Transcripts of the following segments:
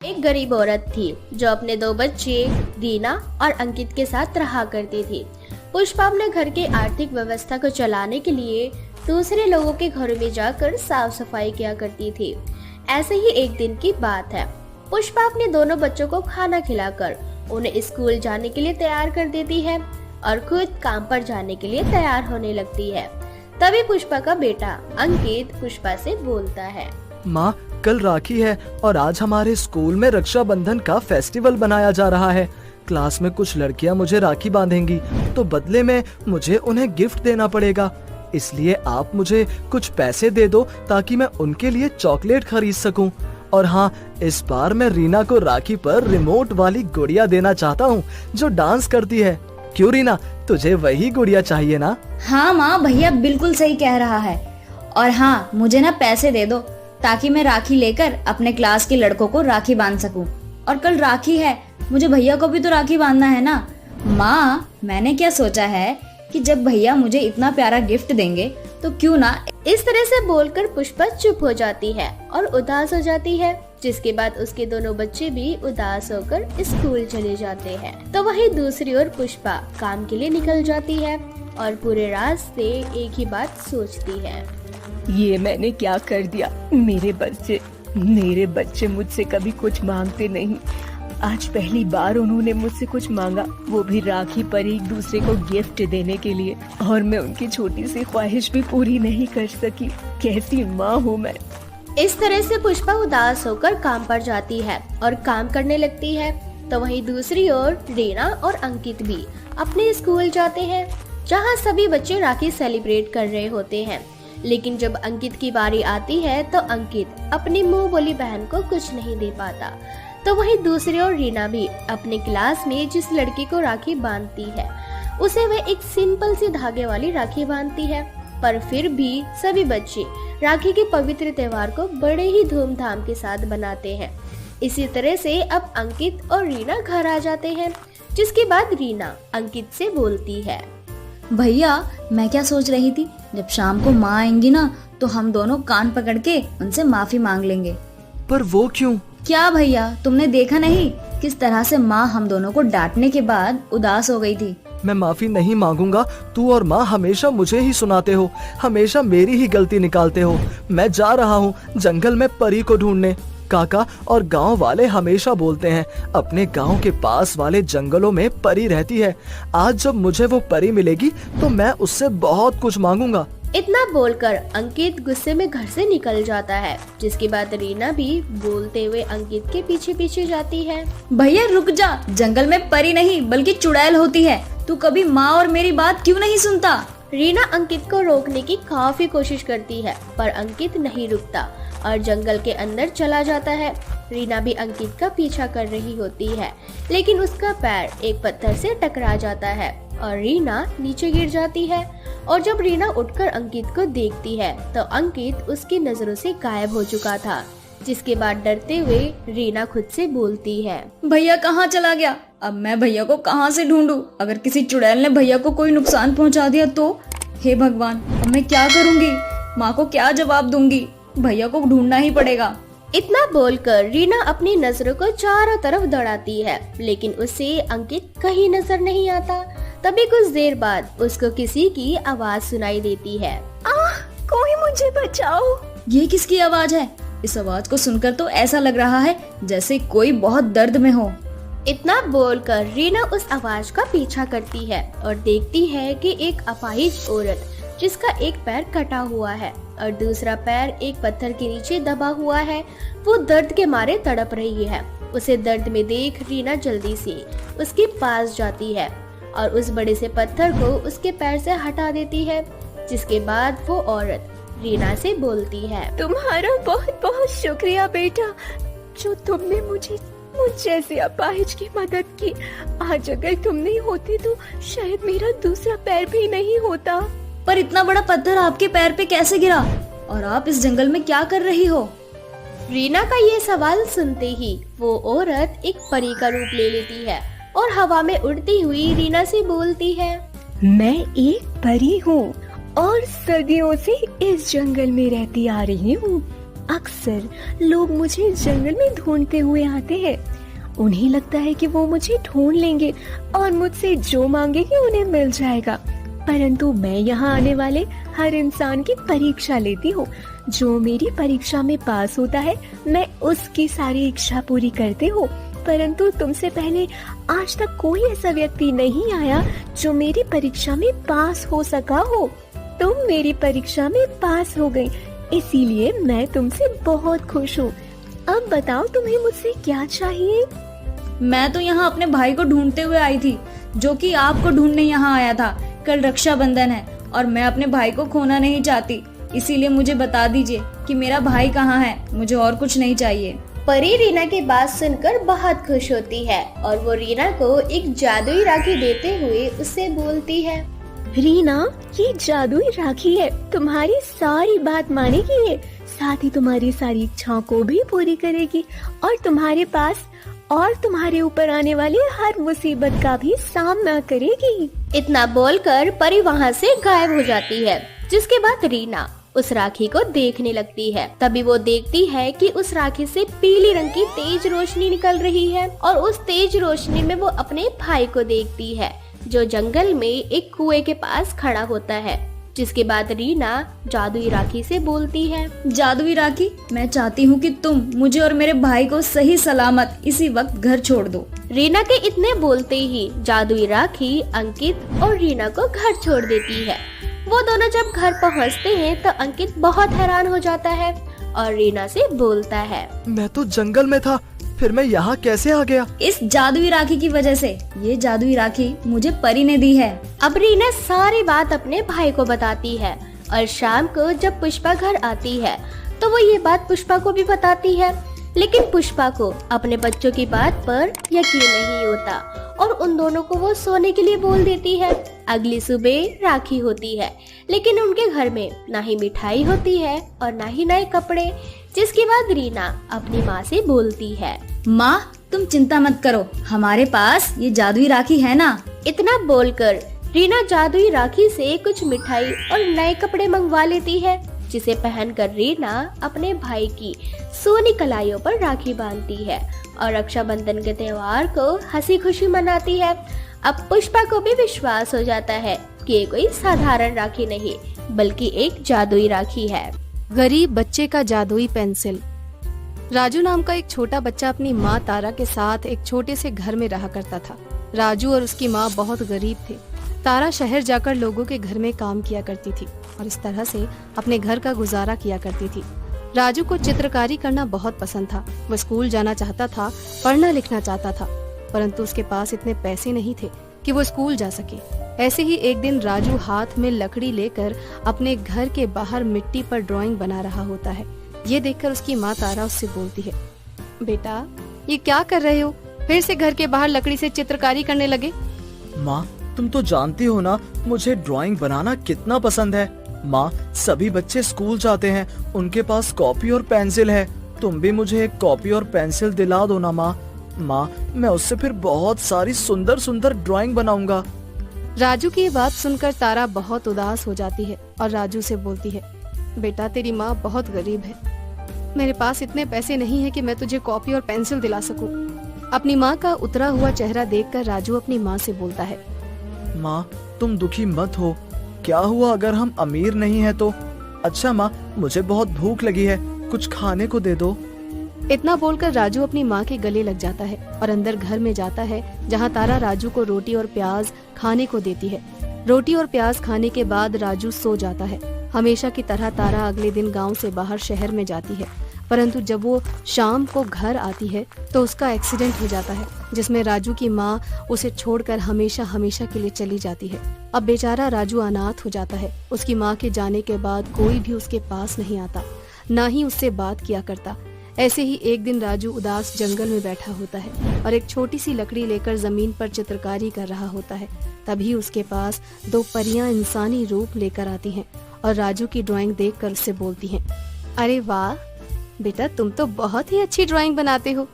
एक गरीब औरत थी जो अपने दो बच्चे रीना और अंकित के साथ रहा करती थी। पुष्पा अपने घर की आर्थिक व्यवस्था को चलाने के लिए दूसरे लोगों के घरों में जाकर साफ सफाई किया करती थी। ऐसे ही एक दिन की बात है। पुष्पा अपने दोनों बच्चों को खाना खिलाकर उन्हें स्कूल जाने के लिए तैयार कर देती है और खुद काम पर जाने के लिए तैयार होने लगती है। तभी पुष्पा का बेटा अंकित पुष्पा से बोलता है, माँ, कल राखी है और आज हमारे स्कूल में रक्षाबंधन का फेस्टिवल बनाया जा रहा है। क्लास में कुछ लड़कियाँ मुझे राखी बांधेंगी तो बदले में मुझे उन्हें गिफ्ट देना पड़ेगा। इसलिए आप मुझे कुछ पैसे दे दो ताकि मैं उनके लिए चॉकलेट खरीद सकूं। और हाँ, इस बार मैं रीना को राखी पर रिमोट वाली गुड़िया देना चाहता हूँ जो डांस करती है। क्यों रीना, तुझे वही गुड़िया चाहिए ना? हाँ माँ, भैया बिल्कुल सही कह रहा है। और हाँ, मुझे ना पैसे दे दो ताकि मैं राखी लेकर अपने क्लास के लड़कों को राखी बांध सकूं। और कल राखी है, मुझे भैया को भी तो राखी बांधना है ना। माँ, मैंने क्या सोचा है कि जब भैया मुझे इतना प्यारा गिफ्ट देंगे तो क्यों ना। इस तरह से बोलकर पुष्पा चुप हो जाती है और उदास हो जाती है, जिसके बाद उसके दोनों बच्चे भी उदास होकर स्कूल चले जाते हैं। तो वहीं दूसरी ओर पुष्पा काम के लिए निकल जाती है और पूरे रास्ते एक ही बात सोचती है, ये मैंने क्या कर दिया। मेरे बच्चे मुझसे कभी कुछ मांगते नहीं। आज पहली बार उन्होंने मुझसे कुछ मांगा, वो भी राखी पर एक दूसरे को गिफ्ट देने के लिए, और मैं उनकी छोटी सी ख्वाहिश भी पूरी नहीं कर सकी। कैसी माँ हूँ मैं। इस तरह से पुष्पा उदास होकर काम पर जाती है और काम करने लगती है। तो वहीं दूसरी ओर रीना और अंकित भी अपने स्कूल जाते हैं, जहां सभी बच्चे राखी सेलिब्रेट कर रहे होते हैं। लेकिन जब अंकित की बारी आती है तो अंकित अपनी मुंह बोली बहन को कुछ नहीं दे पाता। तो वहीं दूसरी ओर रीना भी अपने क्लास में जिस लड़की को राखी बांधती है उसे वह एक सिंपल सी धागे वाली राखी बांधती है। पर फिर भी सभी बच्चे राखी के पवित्र त्योहार को बड़े ही धूमधाम के साथ बनाते हैं। इसी तरह से अब अंकित और रीना घर आ जाते हैं, जिसके बाद रीना अंकित से बोलती है, भैया मैं क्या सोच रही थी, जब शाम को माँ आएंगी ना तो हम दोनों कान पकड़ के उनसे माफी मांग लेंगे। पर वो क्यों? क्या भैया, तुमने देखा नहीं किस तरह से माँ हम दोनों को डांटने के बाद उदास हो गई थी। मैं माफी नहीं मांगूंगा। तू और माँ हमेशा मुझे ही सुनाते हो, हमेशा मेरी ही गलती निकालते हो। मैं जा रहा हूँ जंगल में परी को ढूंढने। काका और गांव वाले हमेशा बोलते हैं अपने गांव के पास वाले जंगलों में परी रहती है। आज जब मुझे वो परी मिलेगी तो मैं उससे बहुत कुछ मांगूंगा। इतना बोलकर अंकित गुस्से में घर से निकल जाता है, जिसके बाद रीना भी बोलते हुए अंकित के पीछे पीछे जाती है। भैया रुक जा, जंगल में परी नहीं बल्कि चुड़ैल होती है। तू कभी माँ और मेरी बात क्यों नहीं सुनता? रीना अंकित को रोकने की काफी कोशिश करती है, पर अंकित नहीं रुकता और जंगल के अंदर चला जाता है। रीना भी अंकित का पीछा कर रही होती है, लेकिन उसका पैर एक पत्थर से टकरा जाता है और रीना नीचे गिर जाती है। और जब रीना उठकर अंकित को देखती है तो अंकित उसकी नजरों से गायब हो चुका था, जिसके बाद डरते हुए रीना खुद से बोलती है, भैया कहाँ चला गया? अब मैं भैया को कहाँ से ढूंढूं? अगर किसी चुड़ैल ने भैया को कोई नुकसान पहुँचा दिया तो? हे भगवान, अब मैं क्या करूँगी? माँ को क्या जवाब दूंगी? भैया को ढूंढना ही पड़ेगा। इतना बोलकर रीना अपनी नजरों को चारों तरफ दौड़ाती है, लेकिन उसे अंकित कहीं नजर नहीं आता। तभी कुछ देर बाद उसको किसी की आवाज सुनाई देती है, कोई मुझे बचाओ। ये किसकी आवाज है? इस आवाज को सुनकर तो ऐसा लग रहा है जैसे कोई बहुत दर्द में हो। इतना बोलकर रीना उस आवाज का पीछा करती है और देखती है कि एक अपाहिज औरत जिसका एक पैर कटा हुआ है और दूसरा पैर एक पत्थर के नीचे दबा हुआ है, वो दर्द के मारे तड़प रही है। उसे दर्द में देख रीना जल्दी से उसके पास जाती है और उस बड़े से पत्थर को उसके पैर से हटा देती है, जिसके बाद वो औरत रीना से बोलती है, तुम्हारा बहुत बहुत शुक्रिया बेटा, जो तुमने मुझ जैसे अपाहिज की मदद की। आज अगर तुम नहीं होती तो शायद मेरा दूसरा पैर भी नहीं होता। पर इतना बड़ा पत्थर आपके पैर पे कैसे गिरा? और आप इस जंगल में क्या कर रही हो? रीना का ये सवाल सुनते ही वो औरत एक परी का रूप ले लेती है और हवा में उड़ती हुई रीना से बोलती है, मैं एक परी हूँ और सदियों से इस जंगल में रहती आ रही हूँ। अक्सर लोग मुझे जंगल में ढूंढते हुए आते हैं। उन्हें लगता है कि वो मुझे ढूंढ लेंगे और मुझसे जो मांगेंगे उन्हें मिल जाएगा, परंतु मैं यहाँ आने वाले हर इंसान की परीक्षा लेती हूँ। जो मेरी परीक्षा में पास होता है मैं उसकी सारी इच्छा पूरी करती हूँ, परंतु तुमसे पहले आज तक कोई ऐसा व्यक्ति नहीं आया जो मेरी परीक्षा में पास हो सका हो। तुम मेरी परीक्षा में पास हो गई, इसीलिए मैं तुमसे बहुत खुश हूँ। अब बताओ तुम्हें मुझसे क्या चाहिए? मैं तो यहाँ अपने भाई को ढूंढते हुए आई थी, जो कि आपको ढूंढने यहाँ आया था। कल रक्षाबंधन है और मैं अपने भाई को खोना नहीं चाहती, इसीलिए मुझे बता दीजिए कि मेरा भाई कहाँ है। मुझे और कुछ नहीं चाहिए। परी रीना की बात सुनकर बहुत खुश होती है और वो रीना को एक जादुई राखी देते हुए उससे बोलती है, रीना, ये जादुई राखी है, तुम्हारी सारी बात मानेगी ये, साथ ही तुम्हारी सारी इच्छाओं को भी पूरी करेगी और तुम्हारे पास और तुम्हारे ऊपर आने वाली हर मुसीबत का भी सामना करेगी। इतना बोलकर परी वहाँ से गायब हो जाती है। जिसके बाद रीना उस राखी को देखने लगती है। तभी वो देखती है कि उस राखी से पीली रंग की तेज रोशनी निकल रही है और उस तेज रोशनी में वो अपने भाई को देखती है, जो जंगल में एक कुएं के पास खड़ा होता है। जिसके बाद रीना जादुई राखी से बोलती है, जादुई राखी, मैं चाहती हूँ कि तुम मुझे और मेरे भाई को सही सलामत इसी वक्त घर छोड़ दो। रीना के इतने बोलते ही जादुई राखी अंकित और रीना को घर छोड़ देती है। वो दोनों जब घर पहुँचते हैं तो अंकित बहुत हैरान हो जाता है और रीना से बोलता है, मैं तो जंगल में था, फिर मैं यहाँ कैसे आ गया? इस जादुई राखी की वजह से। ये जादुई राखी मुझे परी ने दी है। अब रीना सारी बात अपने भाई को बताती है और शाम को जब पुष्पा घर आती है तो वो ये बात पुष्पा को भी बताती है, लेकिन पुष्पा को अपने बच्चों की बात पर यकीन नहीं होता और उन दोनों को वो सोने के लिए बोल देती है। अगली सुबह राखी होती है, लेकिन उनके घर में ना ही मिठाई होती है और ना ही नए कपड़े। जिसके बाद रीना अपनी माँ से बोलती है, माँ, तुम चिंता मत करो, हमारे पास ये जादुई राखी है ना। इतना बोलकर रीना जादुई राखी से कुछ मिठाई और नए कपड़े मंगवा लेती है, जिसे पहनकर रीना अपने भाई की सोनी कलाइयों पर राखी बांधती है और रक्षाबंधन के त्योहार को हंसी खुशी मनाती है। अब पुष्पा को भी विश्वास हो जाता है कि ये कोई साधारण राखी नहीं बल्कि एक जादुई राखी है। गरीब बच्चे का जादुई पेंसिल। राजू नाम का एक छोटा बच्चा अपनी माँ तारा के साथ एक छोटे से घर में रहा करता था। राजू और उसकी माँ बहुत गरीब थे। तारा शहर जाकर लोगों के घर में काम किया करती थी और इस तरह से अपने घर का गुजारा किया करती थी। राजू को चित्रकारी करना बहुत पसंद था। वह स्कूल जाना चाहता था, पढ़ना लिखना चाहता था, परंतु उसके पास इतने पैसे नहीं थे कि वो स्कूल जा सके। ऐसे ही एक दिन राजू हाथ में लकड़ी लेकर अपने घर के बाहर मिट्टी पर ड्राइंग बना रहा होता है। ये देखकर उसकी माँ तारा उससे बोलती है, बेटा, ये क्या कर रहे हो? फिर से घर के बाहर लकड़ी से चित्रकारी करने लगे? माँ, तुम तो जानती हो ना मुझे ड्राइंग बनाना कितना पसंद है। माँ, सभी बच्चे स्कूल जाते हैं, उनके पास कॉपी और पेंसिल है। तुम भी मुझे एक कॉपी और पेंसिल दिला दो ना माँ। माँ, मैं उससे फिर बहुत सारी सुंदर सुंदर ड्राइंग बनाऊंगा। राजू की ये बात सुनकर तारा बहुत उदास हो जाती है और राजू से बोलती है, बेटा, तेरी माँ बहुत गरीब है, मेरे पास इतने पैसे नहीं है कि मैं तुझे कॉपी और पेंसिल दिला सकूं। अपनी माँ का उतरा हुआ चेहरा देखकर राजू अपनी माँ से बोलता है, माँ, तुम दुखी मत हो। क्या हुआ अगर हम अमीर नहीं है तो? अच्छा माँ, मुझे बहुत भूख लगी है, कुछ खाने को दे दो। इतना बोलकर राजू अपनी माँ के गले लग जाता है और अंदर घर में जाता है, जहाँ तारा राजू को रोटी और प्याज खाने को देती है। रोटी और प्याज खाने के बाद राजू सो जाता है। हमेशा की तरह तारा अगले दिन गांव से बाहर शहर में जाती है, परंतु जब वो शाम को घर आती है तो उसका एक्सीडेंट हो जाता है, जिसमें राजू की माँ उसे छोड़कर हमेशा हमेशा के लिए चली जाती है। अब बेचारा राजू अनाथ हो जाता है। उसकी माँ के जाने के बाद कोई भी उसके पास नहीं आता, ना ही उससे बात किया करता। ऐसे ही एक दिन राजू उदास जंगल में बैठा होता है और एक छोटी सी लकड़ी लेकर जमीन पर चित्रकारी कर रहा होता है। तभी उसके पास दो परियां इंसानी रूप लेकर आती हैं और राजू की ड्राइंग देखकर उससे बोलती हैं, अरे वाह बेटा, तुम तो बहुत ही अच्छी ड्राइंग बनाते हो।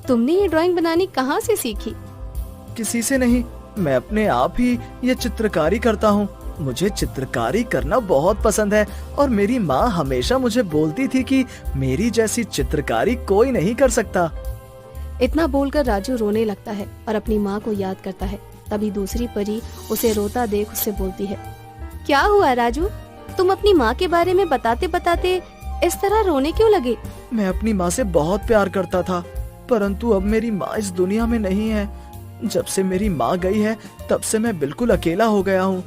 तुमने ये ड्राइंग बनानी कहाँ से सीखी? किसी से नहीं, मैं अपने आप ही ये चित्रकारी करता हूँ। मुझे चित्रकारी करना बहुत पसंद है और मेरी माँ हमेशा मुझे बोलती थी कि मेरी जैसी चित्रकारी कोई नहीं कर सकता। इतना बोलकर राजू रोने लगता है और अपनी माँ को याद करता है। तभी दूसरी परी उसे रोता देख उससे बोलती है, क्या हुआ राजू, तुम अपनी माँ के बारे में बताते बताते इस तरह रोने क्यों लगे? मैं अपनी माँ से बहुत प्यार करता था, परंतु अब मेरी माँ इस दुनिया में नहीं है। जब से मेरी माँ गई है तब से मैं बिल्कुल अकेला हो गया हूँ।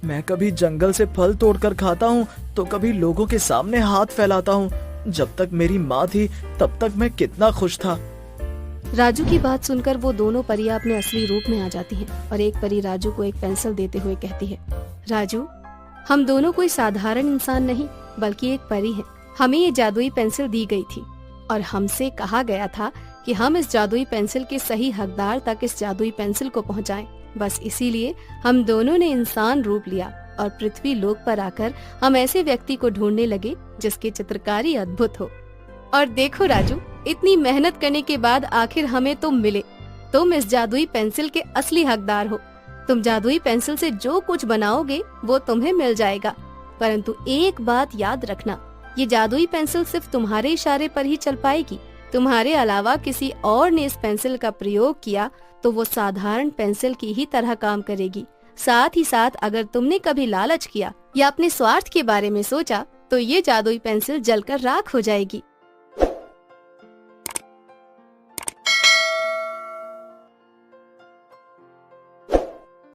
मैं कभी जंगल से फल तोड़कर खाता हूँ तो कभी लोगों के सामने हाथ फैलाता हूँ। जब तक मेरी माँ थी तब तक मैं कितना खुश था। राजू की बात सुनकर वो दोनों परियां अपने असली रूप में आ जाती हैं और एक परी राजू को एक पेंसिल देते हुए कहती है, राजू, हम दोनों कोई साधारण इंसान नहीं बल्कि एक परी है। हमें ये जादुई पेंसिल दी गई थी और हमसे कहा गया था कि हम इस जादुई पेंसिल के सही हकदार तक इस जादुई पेंसिल को पहुंचाएं। बस इसीलिए हम दोनों ने इंसान रूप लिया और पृथ्वी लोक पर आकर हम ऐसे व्यक्ति को ढूंढने लगे जिसकी चित्रकारी अद्भुत हो। और देखो राजू, इतनी मेहनत करने के बाद आखिर हमें तुम मिले। तुम इस जादुई पेंसिल के असली हकदार हो। तुम जादुई पेंसिल से जो कुछ बनाओगे वो तुम्हें मिल जाएगा, परंतु एक बात याद रखना, ये जादुई पेंसिल सिर्फ तुम्हारे इशारे पर ही चल पाएगी। तुम्हारे अलावा किसी और ने इस पेंसिल का प्रयोग किया तो वो साधारण पेंसिल की ही तरह काम करेगी। साथ ही साथ अगर तुमने कभी लालच किया या अपने स्वार्थ के बारे में सोचा तो ये जादुई पेंसिल जलकर राख हो जाएगी।